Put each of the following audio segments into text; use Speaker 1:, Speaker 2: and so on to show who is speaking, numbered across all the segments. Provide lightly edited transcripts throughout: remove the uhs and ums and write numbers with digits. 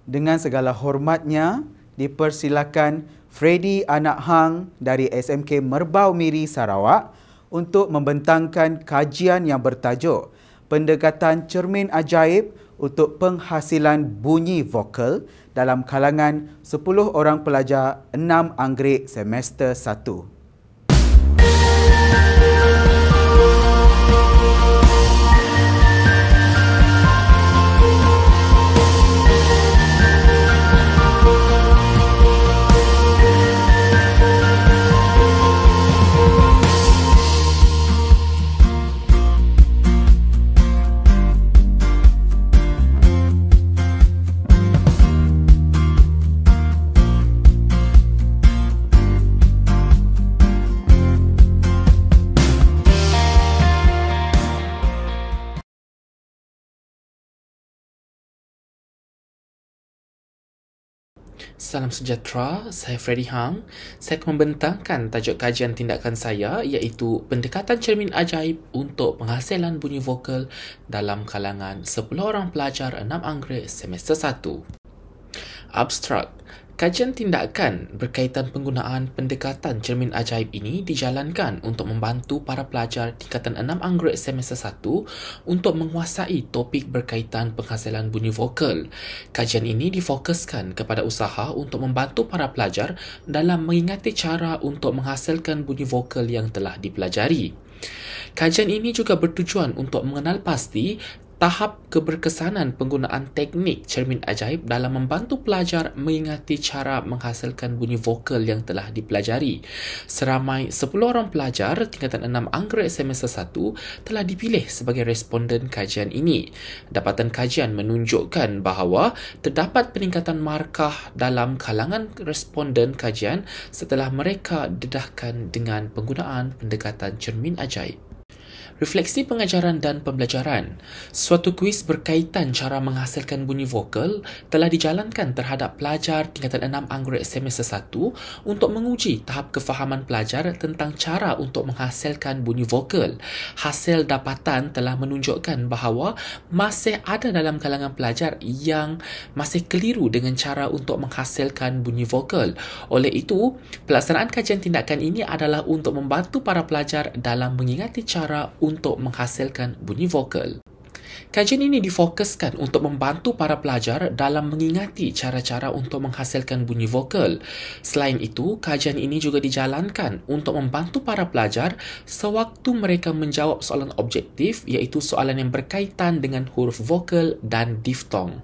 Speaker 1: Dengan segala hormatnya, dipersilakan Freddy Anak Hang dari SMK Merbau Miri Sarawak untuk membentangkan kajian yang bertajuk Pendekatan Cermin Ajaib untuk Penghasilan Bunyi Vokal dalam kalangan 10 orang pelajar 6 Anggerik semester 1.
Speaker 2: Salam sejahtera, saya Freddy Hang. Saya akan membentangkan tajuk kajian tindakan saya iaitu Pendekatan Cermin Ajaib untuk Penghasilan Bunyi Vokal dalam kalangan 10 orang pelajar 6 Anggerik semester 1. Abstrak. Kajian tindakan berkaitan penggunaan pendekatan cermin ajaib ini dijalankan untuk membantu para pelajar tingkatan 6 Anggerik semester 1 untuk menguasai topik berkaitan penghasilan bunyi vokal. Kajian ini difokuskan kepada usaha untuk membantu para pelajar dalam mengingati cara untuk menghasilkan bunyi vokal yang telah dipelajari. Kajian ini juga bertujuan untuk mengenal pasti tahap keberkesanan penggunaan teknik cermin ajaib dalam membantu pelajar mengingati cara menghasilkan bunyi vokal yang telah dipelajari. Seramai 10 orang pelajar tingkatan 6 Anggerik semester 1 telah dipilih sebagai responden kajian ini. Dapatan kajian menunjukkan bahawa terdapat peningkatan markah dalam kalangan responden kajian setelah mereka dedahkan dengan penggunaan pendekatan cermin ajaib. Refleksi pengajaran dan pembelajaran. Suatu kuis berkaitan cara menghasilkan bunyi vokal telah dijalankan terhadap pelajar tingkatan 6 Anggerik semester 1 untuk menguji tahap kefahaman pelajar tentang cara untuk menghasilkan bunyi vokal. Hasil dapatan telah menunjukkan bahawa masih ada dalam kalangan pelajar yang masih keliru dengan cara untuk menghasilkan bunyi vokal. Oleh itu, pelaksanaan kajian tindakan ini adalah untuk membantu para pelajar dalam mengingati cara untuk menghasilkan bunyi vokal. Kajian ini difokuskan untuk membantu para pelajar dalam mengingati cara-cara untuk menghasilkan bunyi vokal. Selain itu, kajian ini juga dijalankan untuk membantu para pelajar sewaktu mereka menjawab soalan objektif iaitu soalan yang berkaitan dengan huruf vokal dan diftong.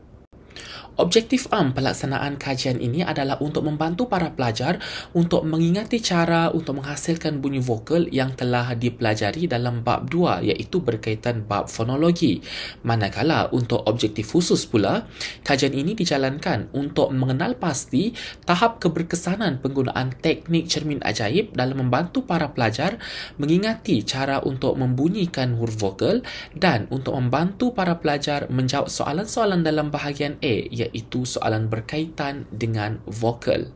Speaker 2: Objektif pelaksanaan kajian ini adalah untuk membantu para pelajar untuk mengingati cara untuk menghasilkan bunyi vokal yang telah dipelajari dalam bab 2 iaitu berkaitan bab fonologi. Manakala untuk objektif khusus pula, kajian ini dijalankan untuk mengenal pasti tahap keberkesanan penggunaan teknik cermin ajaib dalam membantu para pelajar mengingati cara untuk membunyikan huruf vokal dan untuk membantu para pelajar menjawab soalan-soalan dalam bahagian A iaitu soalan berkaitan dengan vokal.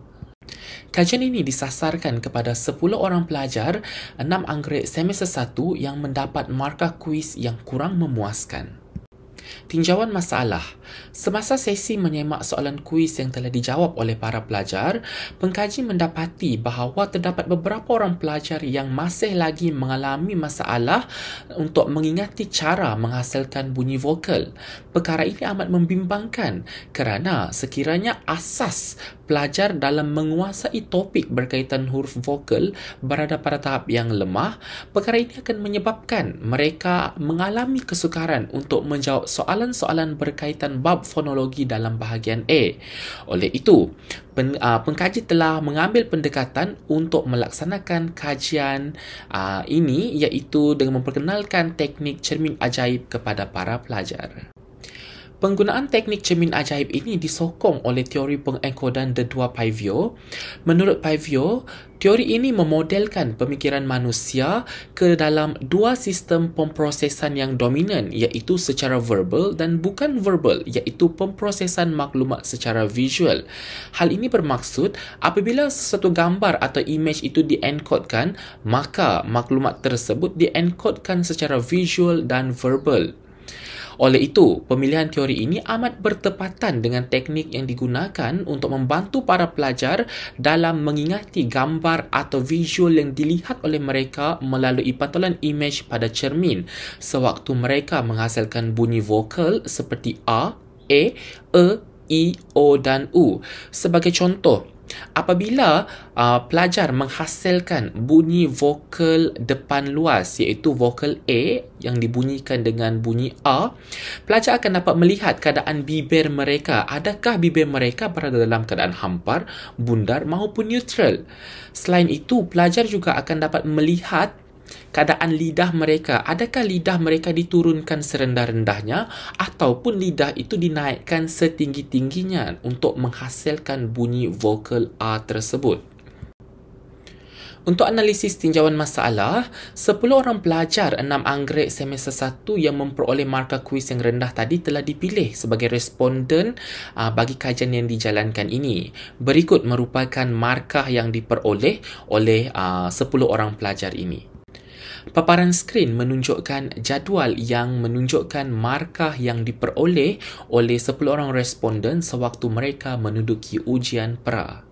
Speaker 2: Kajian ini disasarkan kepada 10 orang pelajar 6 Anggerik semester 1 yang mendapat markah kuis yang kurang memuaskan. Tinjauan masalah. Semasa sesi menyemak soalan kuis yang telah dijawab oleh para pelajar, pengkaji mendapati bahawa terdapat beberapa orang pelajar yang masih lagi mengalami masalah untuk mengingati cara menghasilkan bunyi vokal. Perkara ini amat membimbangkan kerana sekiranya asas pelajar dalam menguasai topik berkaitan huruf vokal berada pada tahap yang lemah, perkara ini akan menyebabkan mereka mengalami kesukaran untuk menjawab soalan-soalan berkaitan bab fonologi dalam bahagian A. Oleh itu, pengkaji telah mengambil pendekatan untuk melaksanakan kajian ini iaitu dengan memperkenalkan teknik cermin ajaib kepada para pelajar. Penggunaan teknik cermin ajaib ini disokong oleh teori pengenkodan The2 Pivio. Menurut Pivio, teori ini memodelkan pemikiran manusia ke dalam dua sistem pemprosesan yang dominan iaitu secara verbal dan bukan verbal iaitu pemprosesan maklumat secara visual. Hal ini bermaksud apabila sesuatu gambar atau image itu dienkodkan, maka maklumat tersebut dienkodkan secara visual dan verbal. Oleh itu, pemilihan teori ini amat bertepatan dengan teknik yang digunakan untuk membantu para pelajar dalam mengingati gambar atau visual yang dilihat oleh mereka melalui pantulan imej pada cermin sewaktu mereka menghasilkan bunyi vokal seperti A, E, I, O dan U. Sebagai contoh, apabila pelajar menghasilkan bunyi vokal depan luas iaitu vokal A yang dibunyikan dengan bunyi A, pelajar akan dapat melihat keadaan bibir mereka. Adakah bibir mereka berada dalam keadaan hampar, bundar maupun neutral. Selain itu, pelajar juga akan dapat melihat keadaan lidah mereka. Adakah lidah mereka diturunkan serendah-rendahnya ataupun lidah itu dinaikkan setinggi-tingginya untuk menghasilkan bunyi vokal A tersebut. Untuk analisis tinjauan masalah, 10 orang pelajar 6 anggrek semester 1 yang memperoleh markah kuis yang rendah tadi telah dipilih sebagai responden bagi kajian yang dijalankan ini. Berikut merupakan markah yang diperoleh oleh 10 orang pelajar ini. Paparan skrin menunjukkan jadual yang menunjukkan markah yang diperoleh oleh 10 orang responden sewaktu mereka menduduki ujian pra.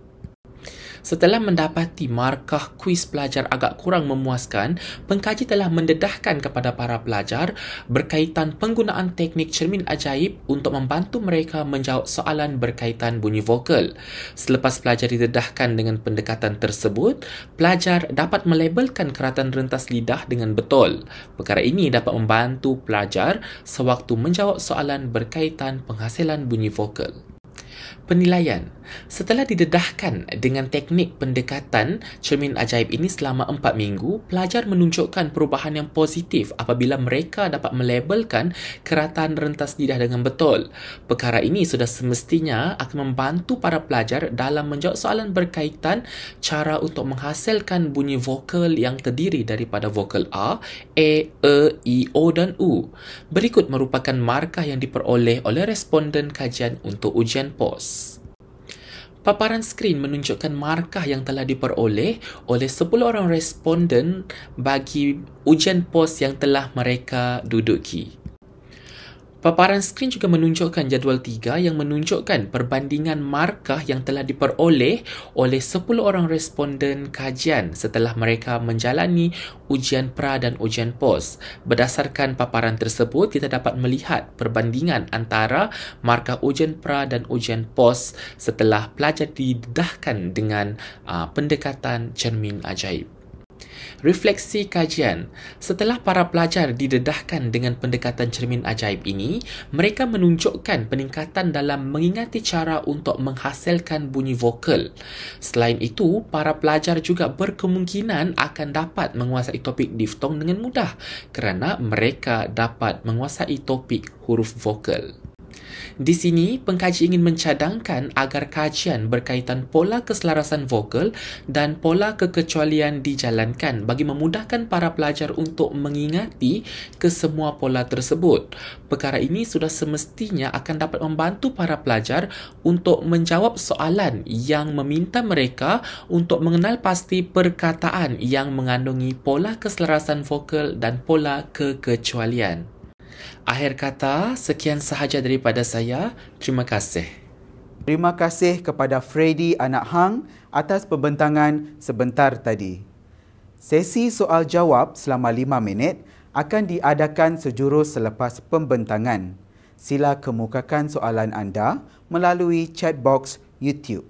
Speaker 2: Setelah mendapati markah kuis pelajar agak kurang memuaskan, pengkaji telah mendedahkan kepada para pelajar berkaitan penggunaan teknik cermin ajaib untuk membantu mereka menjawab soalan berkaitan bunyi vokal. Selepas pelajar didedahkan dengan pendekatan tersebut, pelajar dapat melabelkan keratan rentas lidah dengan betul. Perkara ini dapat membantu pelajar sewaktu menjawab soalan berkaitan penghasilan bunyi vokal. Penilaian. Setelah didedahkan dengan teknik pendekatan cermin ajaib ini selama 4 minggu, pelajar menunjukkan perubahan yang positif apabila mereka dapat melabelkan keratan rentas lidah dengan betul. Perkara ini sudah semestinya akan membantu para pelajar dalam menjawab soalan berkaitan cara untuk menghasilkan bunyi vokal yang terdiri daripada vokal A, E, I, O dan U. Berikut merupakan markah yang diperoleh oleh responden kajian untuk ujian POS. Paparan skrin menunjukkan markah yang telah diperoleh oleh 10 orang responden bagi ujian POS yang telah mereka duduki. Paparan skrin juga menunjukkan jadual 3 yang menunjukkan perbandingan markah yang telah diperoleh oleh 10 orang responden kajian setelah mereka menjalani ujian pra dan ujian POS. Berdasarkan paparan tersebut, kita dapat melihat perbandingan antara markah ujian pra dan ujian POS setelah pelajar didedahkan dengan pendekatan cermin ajaib. Refleksi kajian. Setelah para pelajar didedahkan dengan pendekatan cermin ajaib ini, mereka menunjukkan peningkatan dalam mengingati cara untuk menghasilkan bunyi vokal. Selain itu, para pelajar juga berkemungkinan akan dapat menguasai topik diftong dengan mudah kerana mereka dapat menguasai topik huruf vokal. Di sini, pengkaji ingin mencadangkan agar kajian berkaitan pola keselarasan vokal dan pola kekecualian dijalankan bagi memudahkan para pelajar untuk mengingati kesemua pola tersebut. Perkara ini sudah semestinya akan dapat membantu para pelajar untuk menjawab soalan yang meminta mereka untuk mengenal pasti perkataan yang mengandungi pola keselarasan vokal dan pola kekecualian. Akhir kata, sekian sahaja daripada saya. Terima kasih.
Speaker 1: Terima kasih kepada Freddy Anak Hang atas pembentangan sebentar tadi. Sesi soal jawab selama 5 minit akan diadakan sejurus selepas pembentangan. Sila kemukakan soalan anda melalui chat box YouTube.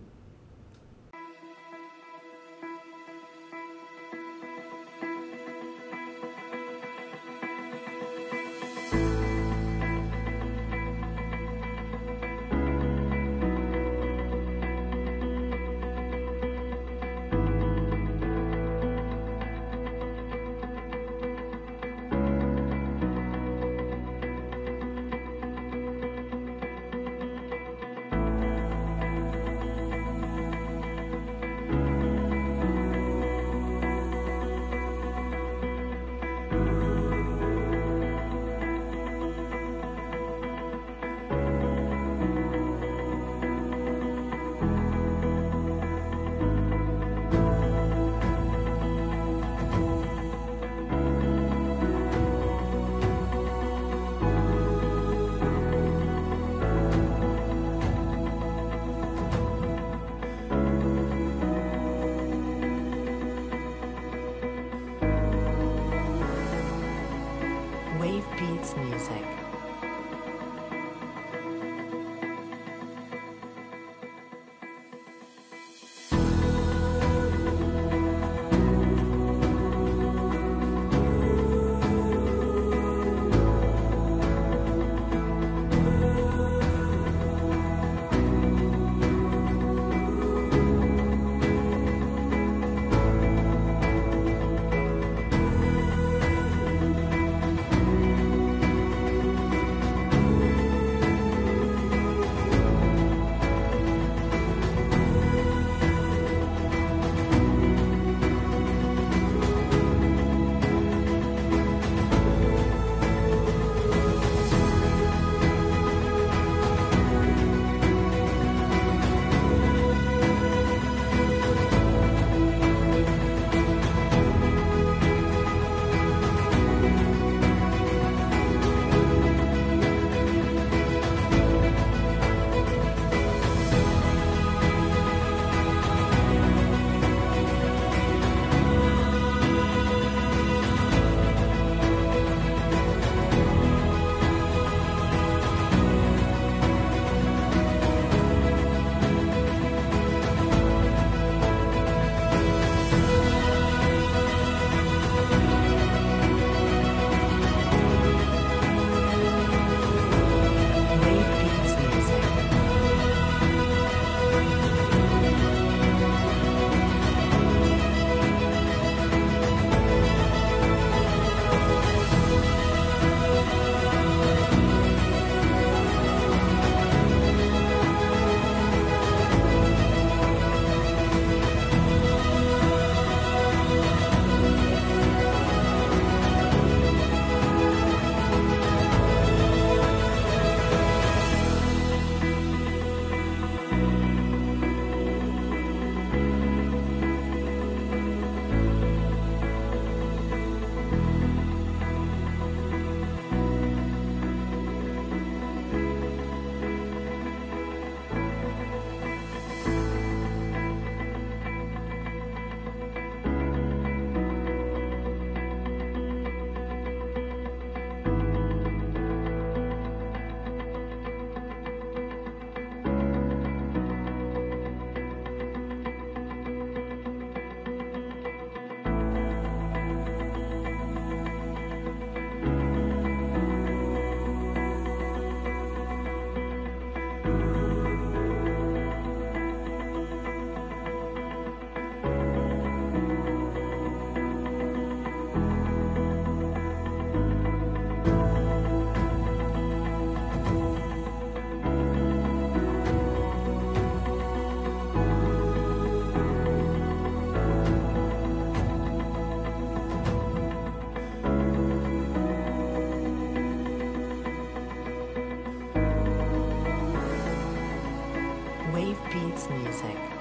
Speaker 3: Wave Beats Music.